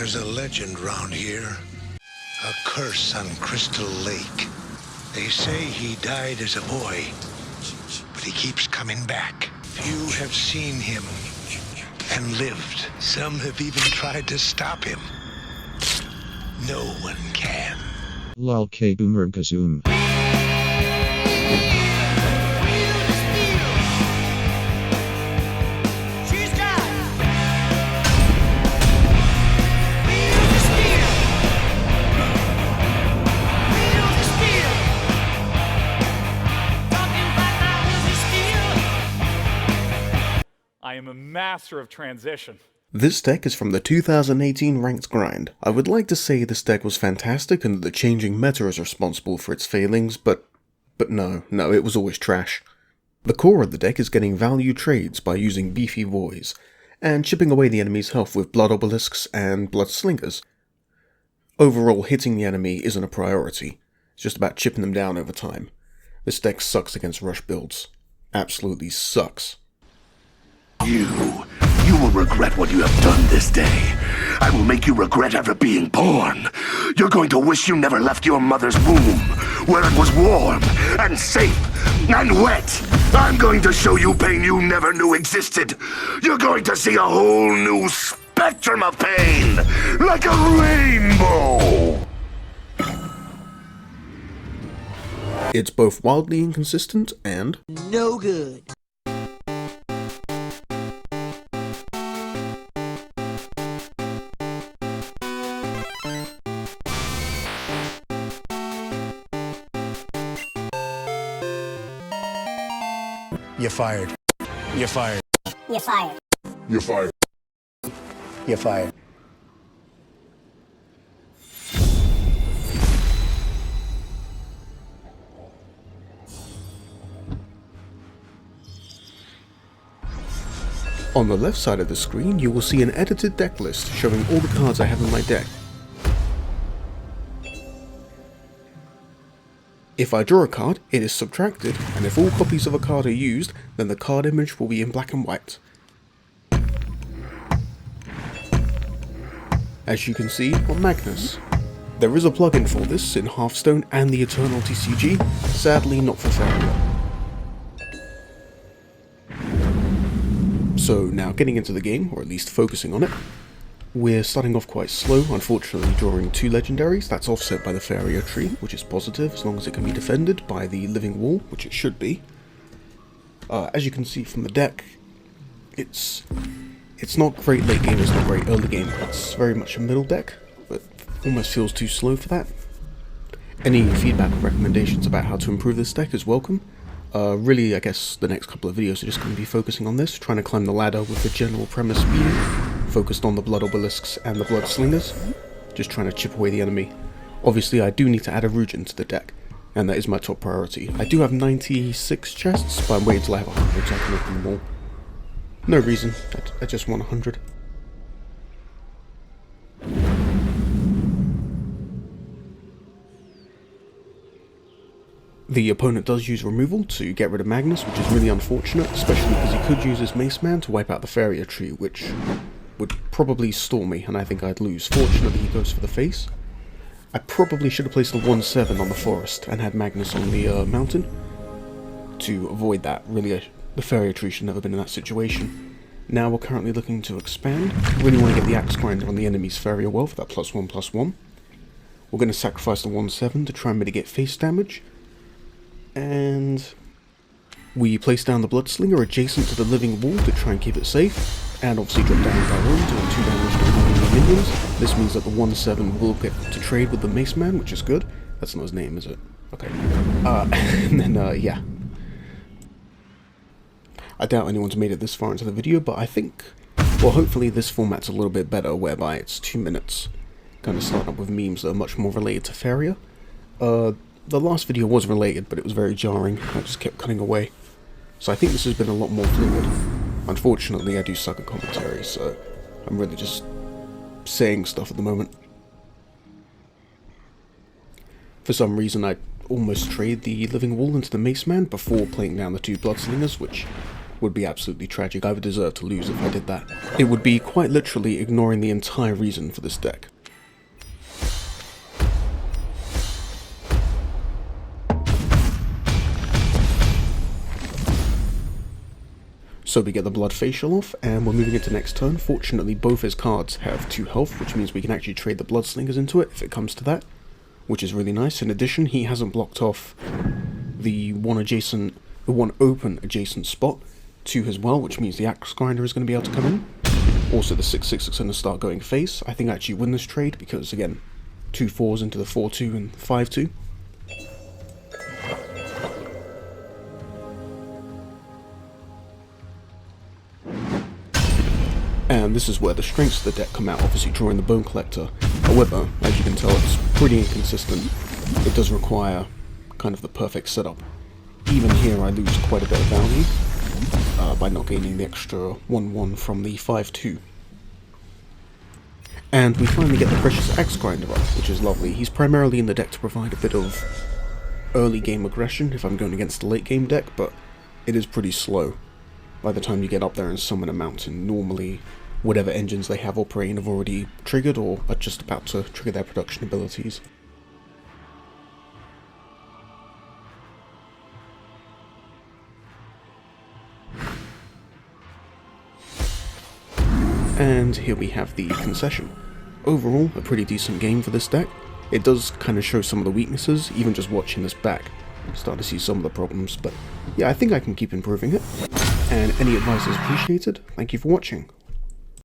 There's a legend round here. A curse on Crystal Lake. They say he died as a boy, but he keeps coming back. Few have seen him and lived. Some have even tried to stop him. No one can. Lol K Boomer Gazoom. I am a master of transition. This deck is from the 2018 Ranked Grind. I would like to say this deck was fantastic and that the changing meta is responsible for its failings, but no, it was always trash. The core of the deck is getting value trades by using beefy boys, and chipping away the enemy's health with blood obelisks and blood slingers. Overall, hitting the enemy isn't a priority, it's just about chipping them down over time. This deck sucks against rush builds. Absolutely sucks. You will regret what you have done this day. I will make you regret ever being born. You're going to wish you never left your mother's womb, where it was warm and safe and wet. I'm going to show you pain you never knew existed. You're going to see a whole new spectrum of pain, like a rainbow. It's both wildly inconsistent and no good. You're fired. You're fired. You're fired. You're fired. You're fired. On the left side of the screen, you will see an edited deck list showing all the cards I have in my deck. If I draw a card, it is subtracted, and if all copies of a card are used, then the card image will be in black and white. As you can see on Magnus. There is a plugin for this in Hearthstone and the Eternal TCG, sadly not for Faeria. So now getting into the game, or at least focusing on it, we're starting off quite slow, unfortunately drawing 2 legendaries. That's offset by the Faeria tree, which is positive as long as it can be defended by the living wall, which it should be. As you can see from the deck, it's not great late game, it's not great early game. It's very much a middle deck, but almost feels too slow for that. Any feedback or recommendations about how to improve this deck is welcome. Really, I guess the next couple of videos are just going to be focusing on this, trying to climb the ladder with the general premise being focused on the blood obelisks and the blood slingers, just trying to chip away the enemy. Obviously, I do need to add a Rugin to the deck, and that is my top priority. I do have 96 chests, but I'm waiting until I have 100 so I can open them all. No reason, I just want 100. The opponent does use removal to get rid of Magnus, which is really unfortunate, especially because he could use his Mace Man to wipe out the Faeria tree, which would probably stall me, and I think I'd lose. Fortunately, he goes for the face. I probably should have placed a 1/7 on the forest and had Magnus on the mountain to avoid that. Really, the Faeria tree should never been in that situation. Now we're currently looking to expand. Really want to get the Axe Grinder on the enemy's Faeria well for that +1/+1. We're going to sacrifice the 1/7 to try and mitigate face damage. And we place down the Bloodslinger adjacent to the living wall to try and keep it safe, and obviously drop down Baron, doing 2 damage to all the minions. This means that the 1/7 will get to trade with the Mace Man, which is good. That's not his name, is it? Okay. And then, yeah. I doubt anyone's made it this far into the video, but I think, well, hopefully this format's a little bit better, whereby it's 2 minutes. Kind of starting up with memes that are much more related to Faeria. The last video was related, but it was very jarring. I just kept cutting away. So I think this has been a lot more fluid. Unfortunately, I do suck at commentary, so I'm really just saying stuff at the moment. For some reason, I almost trade the living wall into the Mace Man before playing down the 2 Bloodslingers, which would be absolutely tragic. I would deserve to lose if I did that. It would be quite literally ignoring the entire reason for this deck. So we get the Blood Facial off, and we're moving into next turn. Fortunately, both his cards have 2 health, which means we can actually trade the Blood Slingers into it if it comes to that, which is really nice. In addition, he hasn't blocked off the one open adjacent spot to his well, which means the Axe Grinder is going to be able to come in. Also, the 6/6 is going to start going face. I think I actually win this trade because, again, 2 4s into the 4/2 and 5/2. And this is where the strengths of the deck come out, obviously drawing the Bone Collector. However, as you can tell, it's pretty inconsistent. It does require kind of the perfect setup. Even here I lose quite a bit of value by not gaining the extra 1/1 from the 5/2. And we finally get the Precious Axe Grinder up, which is lovely. He's primarily in the deck to provide a bit of early game aggression if I'm going against a late game deck, but it is pretty slow. By the time you get up there and summon a mountain, normally whatever engines they have operating have already triggered or are just about to trigger their production abilities. And here we have the concession. Overall, a pretty decent game for this deck. It does kind of show some of the weaknesses, even just watching this back. Start to see some of the problems, but yeah, I think I can keep improving it. And any advice is appreciated. Thank you for watching.